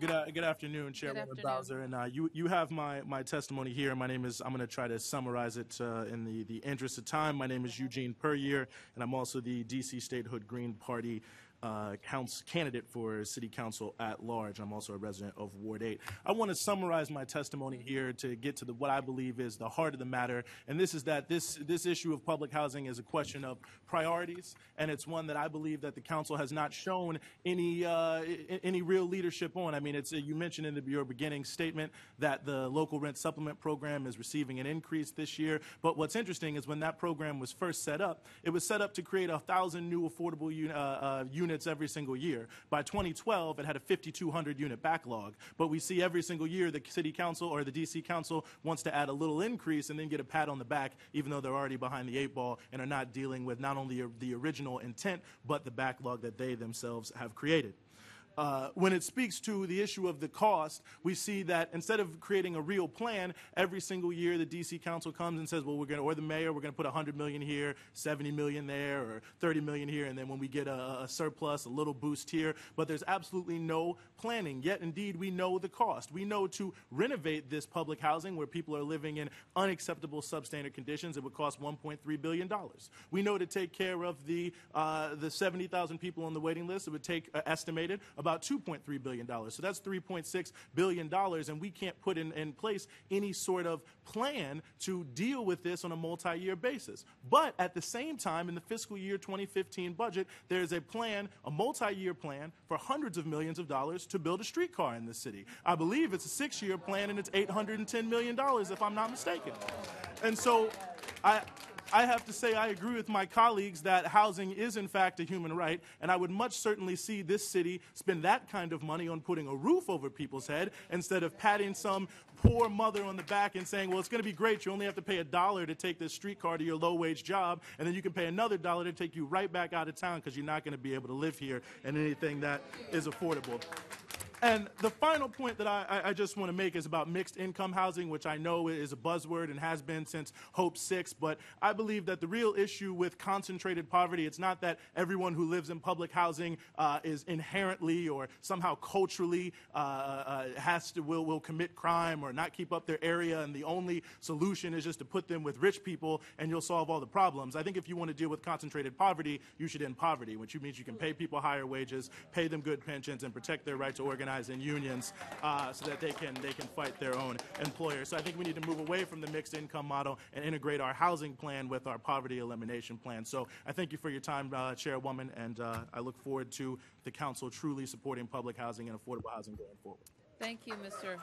Good afternoon, Chairwoman afternoon. Bowser, and you have my testimony here. My name is, I'm going to try to summarize it in the interest of time. My name is Eugene Puryear, and I'm also the D.C. Statehood Green Party candidate for City Council at large. I'm also a resident of Ward 8. I want to summarize my testimony here to get to what I believe is the heart of the matter, and this is that this issue of public housing is a question of priorities, and it's one that I believe that the council has not shown any real leadership on. I mean, you mentioned in your beginning statement that the local rent supplement program is receiving an increase this year, but what's interesting is when that program was first set up, it was set up to create 1,000 new affordable units every single year. By 2012, it had a 5,200 unit backlog, but we see every single year the City Council or the DC Council wants to add a little increase and then get a pat on the back, even though they're already behind the 8 ball and are not dealing with not only the original intent, but the backlog that they themselves have created. When it speaks to the issue of the cost, we see that instead of creating a real plan, every single year the DC Council comes and says, well, or the mayor, we're going to put 100 million here, 70 million there, or 30 million here, and then when we get a surplus, a little boost here, but there's absolutely no planning. Yet, indeed, we know the cost. We know to renovate this public housing where people are living in unacceptable substandard conditions, it would cost $1.3 billion. We know to take care of the 70,000 people on the waiting list, it would take, estimated, about $2.3 billion. So that's $3.6 billion, and we can't put in place any sort of plan to deal with this on a multi-year basis. But at the same time, in the fiscal year 2015 budget, there's a plan, a multi-year plan for hundreds of millions of dollars to build a streetcar in the city. I believe it's a 6-year plan, and it's $810 million, if I'm not mistaken. And so I have to say I agree with my colleagues that housing is in fact a human right, and I would much certainly see this city spend that kind of money on putting a roof over people's head instead of patting some poor mother on the back and saying, well, it's going to be great, you only have to pay $1 to take this streetcar to your low-wage job, and then you can pay another $1 to take you right back out of town because you're not going to be able to live here in anything that is affordable. And the final point that I just want to make is about mixed income housing, which I know is a buzzword and has been since Hope 6, but I believe that the real issue with concentrated poverty, it's not that everyone who lives in public housing is inherently or somehow culturally will commit crime or not keep up their area, and the only solution is just to put them with rich people and you'll solve all the problems. I think if you want to deal with concentrated poverty, you should end poverty, which means you can pay people higher wages, pay them good pensions, and protect their right to organize in unions so that they can fight their own employers. So I think we need to move away from the mixed income model and integrate our housing plan with our poverty elimination plan. So I thank you for your time, Chairwoman, and I look forward to the council truly supporting public housing and affordable housing going forward. Thank you, Mr.